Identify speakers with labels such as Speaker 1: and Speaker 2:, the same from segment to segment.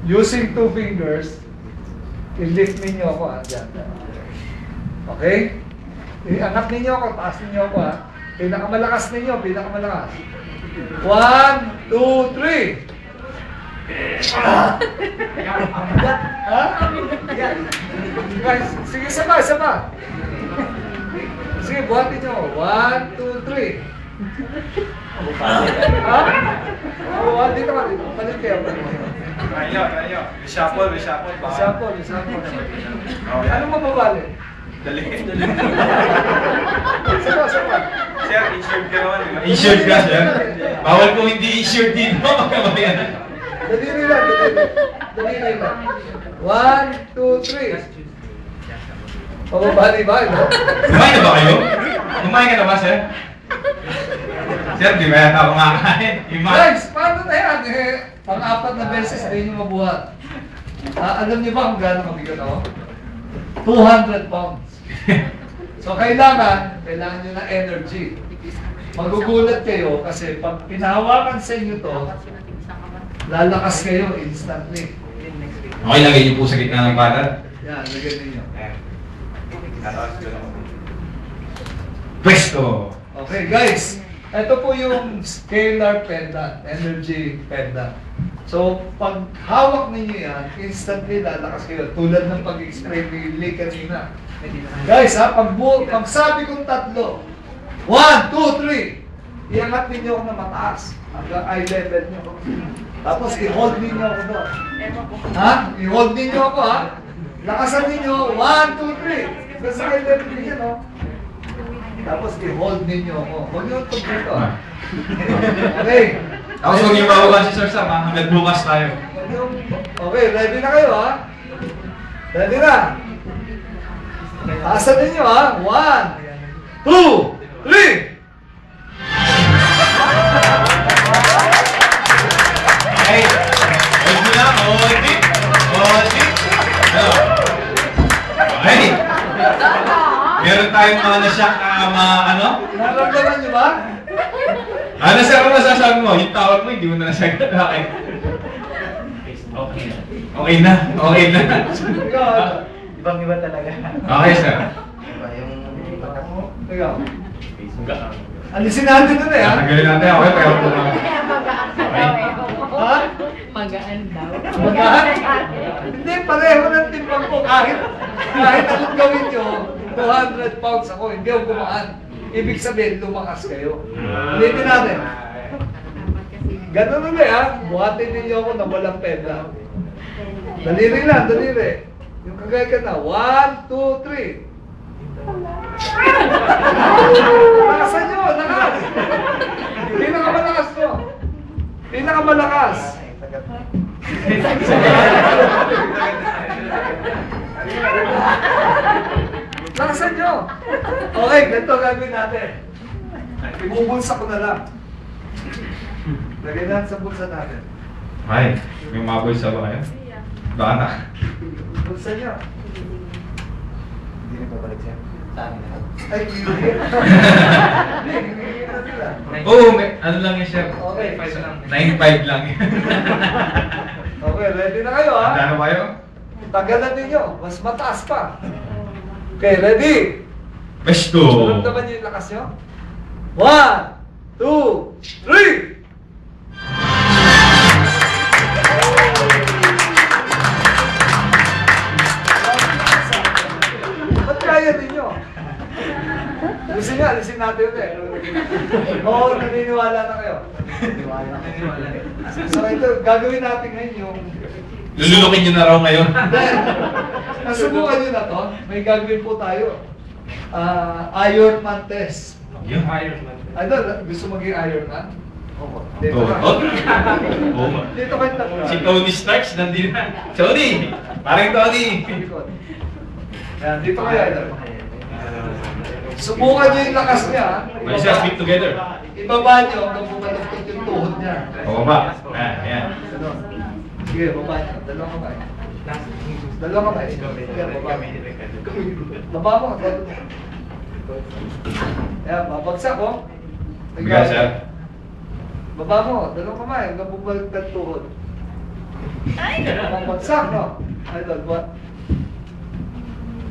Speaker 1: using 2 fingers, i-lift ninyo ako, dyan. Okay? Iangat ninyo ako, taas ninyo ako, ha? Pinakamalakas ninyo, pinakamalakas. 1, 2, 3. Ha? Guys, sige, sama. Sige, buhatin nyo. 1, 2, 3. Ha? Oh, dito ka. Palit kayo.
Speaker 2: Tayo. Reshuffle.
Speaker 1: Reshuffle. Ano mababali?
Speaker 2: Dali.
Speaker 1: Sama.
Speaker 2: Sir, insured ka naman, di ba?
Speaker 3: Insured ka, sir? Bawal kung hindi insured dito, magkabayan.
Speaker 1: Daliri lang. 1, 2, 3. Pababali ba, no?
Speaker 3: Kumain na ba kayo? Kumain ka na ba, sir? Sir, di ba yata kumakain?
Speaker 1: Guys, paano na yan? Pang-4 na beses hindi nyo mabuhat. Alam niyo ba kung gaano mabigat ako? 200 pounds. So kailangan nyo ng energy. Magugulat kayo kasi pag pinahawakan sa inyo to, lalakas kayo instantly.
Speaker 3: Okay, lagay niyo po sa gitna ng padat.
Speaker 1: Yan, lagyan ninyo.
Speaker 3: Pwesto!
Speaker 1: Okay guys, ito po yung scalar pendant, energy pendant. So, pag hawak ninyo yan, instantly lalakas kayo. Tulad ng pag-explain ni Lee kanina. Guys ha, pag sabi kong 3, 1, 2, 3, iangat ninyo ako na mataas. Hanggang eye level nyo. Tapos i-hold ninyo ako doon. Ha? I-hold ninyo ako ha. Lakasan ninyo, 1, 2, 3. Kasi eye level ninyo, no? Tapos i-hold ninyo ako. Huwag nyo itong dito ha. Okay.
Speaker 3: Tapos huwag niyo mawagan si Sir Sam, ha? Hanggang bukas tayo.
Speaker 1: Okay, ready na kayo ha? Ready na? Taasan ninyo ha? 1, 2, 3!
Speaker 3: Okay. Hold mo lang. Hold it. Okay. Meron tayong mga na-shock na ano?
Speaker 1: Naramdaman nyo ba?
Speaker 3: Ano sir, ano masasabi mo? Yung tawag mo, hindi mo na nasagot. Okay. Okay na.
Speaker 1: Ikaw, ano?
Speaker 4: Ibang-iba talaga.
Speaker 3: Okay sir.
Speaker 4: Iba yung mata mo.
Speaker 1: Ikaw. Alisin natin doon eh ha?
Speaker 3: Tagalin natin. Okay, pero po lang.
Speaker 1: Ha?
Speaker 5: Magaan daw.
Speaker 1: Magaan? Hindi, pareho ng timbang ko. Kahit anong gawin nyo, 200 pounds ako, hindi ako gumaan. Ibig sabihin, lumakas kayo. Ulitin natin. Ganun ulit ha? Buhatin ninyo ako na walang peda. Daliri lang, daliri. Yung kagaya ka na. 1, 2, 3. Lakasan nyo, lakas! Pinakamalakas nyo. Pinakamalakas. Lakasan nyo. Okay, ganito gagawin natin. Ibubulsa ko na lang. Lagyan natin sa bulsa natin.
Speaker 3: Ay, may mabulsa ba kayo? Baka na.
Speaker 1: Bulsa nyo.
Speaker 4: Hindi nagpapalik siya. Sa amin na.
Speaker 1: Ay, hindi. Hindi na sila.
Speaker 3: Oo, may, ano lang yun sir?
Speaker 1: Okay,
Speaker 3: 9.5 lang yun.
Speaker 1: Okay, ready na kayo ha?
Speaker 3: Ano kayo?
Speaker 1: Tagalan ninyo, mas mataas pa. Okay, ready?
Speaker 3: Pwesto!
Speaker 1: Naramdaman niyo yung lakas nyo? 1, 2, 3! Ba't kaya ninyo? Gusto niya, alisin natin yun eh. Oo, naniniwala na kayo. So ito, gagawin natin ngayon yung...
Speaker 3: Lulunukin nyo na raw ngayon.
Speaker 1: Nasubukan nyo na to, may gagawin po tayo. Ironman test.
Speaker 3: Yung Ironman.
Speaker 1: Idol, gusto maging Ironman?
Speaker 4: Opo.
Speaker 1: Dito ka.
Speaker 3: Oo.
Speaker 1: Dito kayo tatlo.
Speaker 3: Si Tony Starks nandito na. Tony! Parang Tony!
Speaker 1: Yan, dito kayo, Idol. Subukan nyo yung lakas niya.
Speaker 3: May siya, speak together.
Speaker 1: Ibaba nyo hanggang bumalagtot yung tuhod niya.
Speaker 3: Oo ba? Ayan.
Speaker 1: Ganun. Sige, baba nyo. Dalawang kamay. Dalawang kamay. Sige, baba mo. Baba mo. Ayan, babagsak ko.
Speaker 3: Bigas sir.
Speaker 1: Baba mo. Dalawang kamay hanggang bumalagtot tuhod.
Speaker 5: Ay!
Speaker 1: Mabagsak, no? Idol, buwan.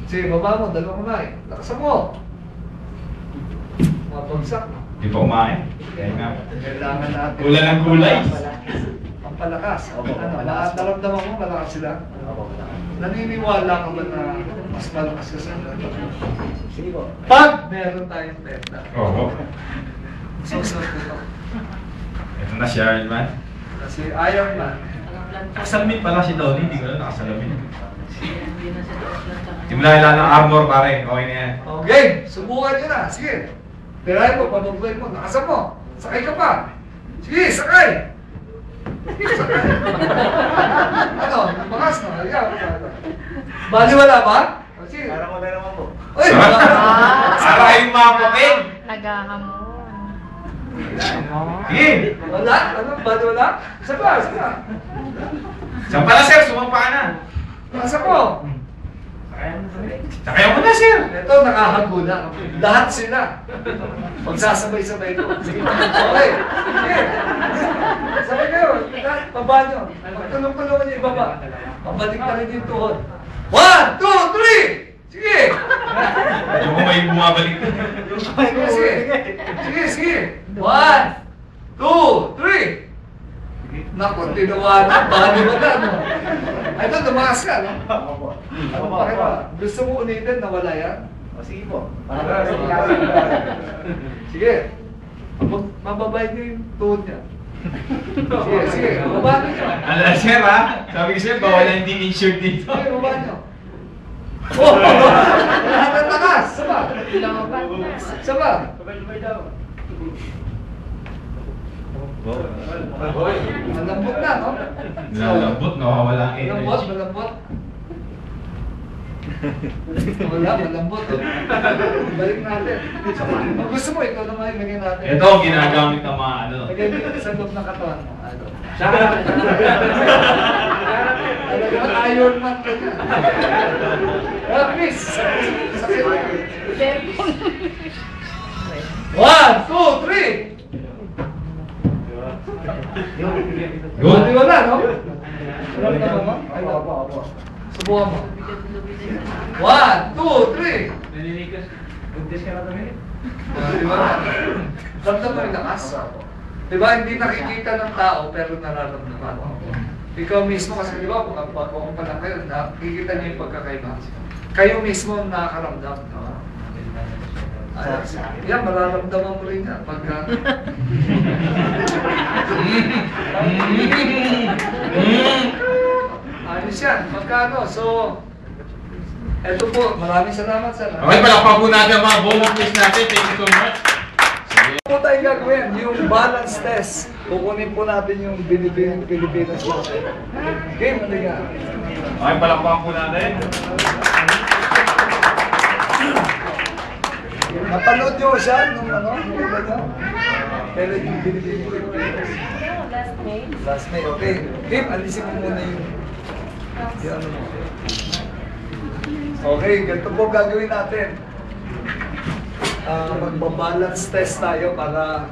Speaker 1: Sige, baba mo, dalawang kamay. Lakasan mo. Mabagsak, no?
Speaker 3: Di pa kumain. Kaya nga.
Speaker 1: Kailangan natin.
Speaker 3: Kulang ng gulay.
Speaker 1: Ang palakas. Ano, naramdaman mo, malakas sila? Naniniwala ka ba na mas malakas ka sa kanila?
Speaker 4: Sige po.
Speaker 1: Pag meron tayong benta,
Speaker 3: Oo.
Speaker 1: susunod ko ito.
Speaker 3: Ito na si Iron Man.
Speaker 1: Kasi Iron Man,
Speaker 3: Nakasalamin pala si Donnie, hindi ko na nakasalamin. Hindi mo na kailangan ng armor pare, okay na yan.
Speaker 1: okay, subukan nyo na. Sige. Tirahin mo, panubuhin mo, nakasan mo. Sakay ka pa. Sige, sakay. Sakay. Ano, lumakas na. Baliwala ba? O, sige.
Speaker 4: Parang wala naman po.
Speaker 1: Uy,
Speaker 3: Para yung mapapin!
Speaker 5: Naghahamon.
Speaker 3: Sige!
Speaker 1: wala? Ano, baliwala? Saba, saba.
Speaker 3: Saan pala sir, sumampa ka na.
Speaker 1: Nakasan mo.
Speaker 3: Sakaya mo na sir!
Speaker 1: Ito, nakahago na. Lahat sila. Magsasabay-sabay ko. Sige. Okay. Sige. Sabay kayo. Lahat, baba nyo. Magtulong-tulungan nyo ibaba. Pabalik na rin yung tuhod. 1, 2, 3! Sige!
Speaker 3: Medyo ko may bumabalik.
Speaker 1: Sige, sige. Sige, sige. 1, 2, 3! Naku, tinawanan. Bali mo na, no? Ay, ito, lumakas ka, no? Ano pa kayo? Gusto mo ulitin na wala yan?
Speaker 4: O, sige po. Parang
Speaker 1: Sige. Mababay niyo yung tuhod niya. Sige, sige. Baba niyo.
Speaker 3: Ala sir ha? Sabi ko sir, bawal na hindi insured dito.
Speaker 1: Sige, baba niyo. Oh! Lahat ng takas! Saba! Saba! Malambot na, no?
Speaker 3: Lalambot, nawawala ang energy.
Speaker 1: Malambot, malambot. Wala, malambot. Oh. Balik natin. Kung gusto mo, ikaw naman yung lagyan natin.
Speaker 3: Ito ang ginagamit ng mga ano.
Speaker 1: Lagyan dito sa loob ng katawan mo. Ano? Talagang Iron Man ka na. Please! Sakit mo. 1, 2, 3!
Speaker 3: Good.
Speaker 1: Di wala, no? Wala naman mo? Ay, opo. Subukan mo. 1, 2, 3!
Speaker 4: Buntis ka na tumingin.
Speaker 1: Di ba? Ramdam mo yung lakas. Di ba, hindi nakikita ng tao pero nararamdaman. Ikaw mismo kasi di ba, kung pa lang kayo, nakikita niyo yung pagkakaiba. Kayo mismo ang nakakaramdam. No? Yan, mararamdaman mo rin yan. Pagka... Ayos yan. Magkano? So, eto po, maraming salamat sir.
Speaker 3: Okay, palakpan po natin ang mga volunteers natin. Thank you so much. Sige.
Speaker 1: Ano po tayo gagawin? Yung balance test. Kukunin po natin yung binibining Pilipinas natin. Okay, maliga.
Speaker 3: Okay, palakpan po natin.
Speaker 1: Napanood nyo siya nung ano? Nung ano? Pero yung binibining Pilipinas. Last May, okay. Kim, alisin mo muna yung ano mo. Okay, ganito po gagawin natin. Magbabalance test tayo para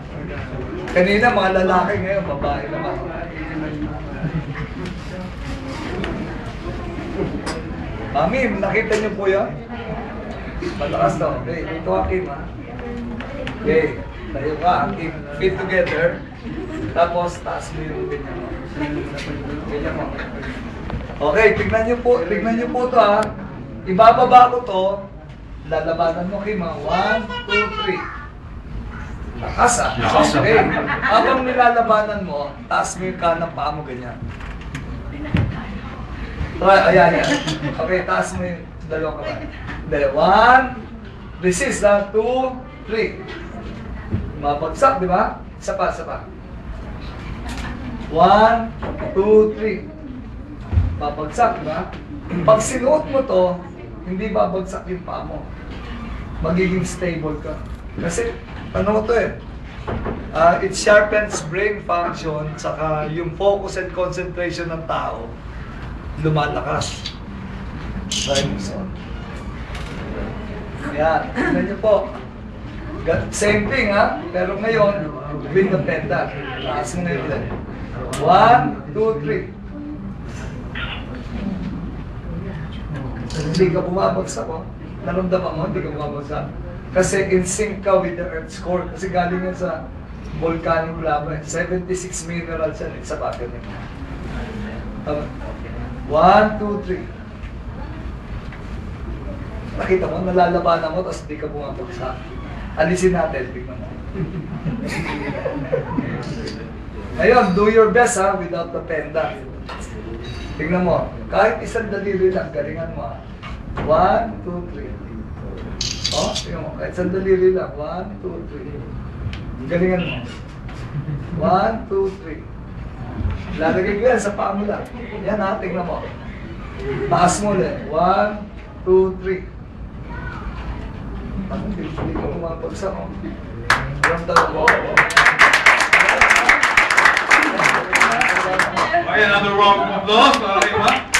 Speaker 1: kanina mga lalaki ngayon, babae naman. Mami, nakita niyo po yan? Malakas daw. Okay, ito ang Kim ha. Okay, tayo ka, ang Kim. Feet together. Tapos, taas mo yung ganyan mo. Ganyan mo. Okay, tignan niyo po ito ha. Ibababa ko to. Lalabanan mo Kim ha. 1, 2, 3. Lakas ha.
Speaker 3: Lakas, ha.
Speaker 1: Okay. Habang nilalabanan mo, taas mo yung kanang paa mo ganyan. Ayan. Okay, taas mo yung dalawang kamay. Dali, 1, resist ha. 2, 3. Mabagsak, di ba? Isa pa. 1, 2, 3. Babagsak, di ba? Pag sinuot mo to, hindi babagsak yung paa mo. Magiging stable ka. Kasi, ano to eh? It sharpens brain function, saka yung focus and concentration ng tao, lumalakas. Try mo son. Yan, tignan niyo po. Same thing ha, pero ngayon, win the penta. Taas mo na yun. 1, 2, 3. Hindi ka bumabagsak, oh. Naramdaman mo, hindi ka bumabagsak. Kasi in sync ka with the Earth's core. Kasi galing yan sa volcanic lava. 76 minerals yan. Sa bagay niya. 1, 2, 3. Nakita mo, nalalabanan mo, tapos hindi ka bumabagsak. Alisin natin, tignan mo. Ngayon, do your best ha, without the pendant. Tignan mo, kahit isang daliri lang, galingan mo ha. 1, 2, 3. Oh, tingnan mo, kahit isang daliri lang. 1, 2, 3. Galingan mo. 1, 2, 3. Lalagay ko yan sa paa mo lang. Yan ha, tingnan mo. Taas mo ulit. 1, 2, 3. Ano, hindi ka umapagsak mo. Ramdaman mo.
Speaker 3: Okay, another round of applause. Okay ba?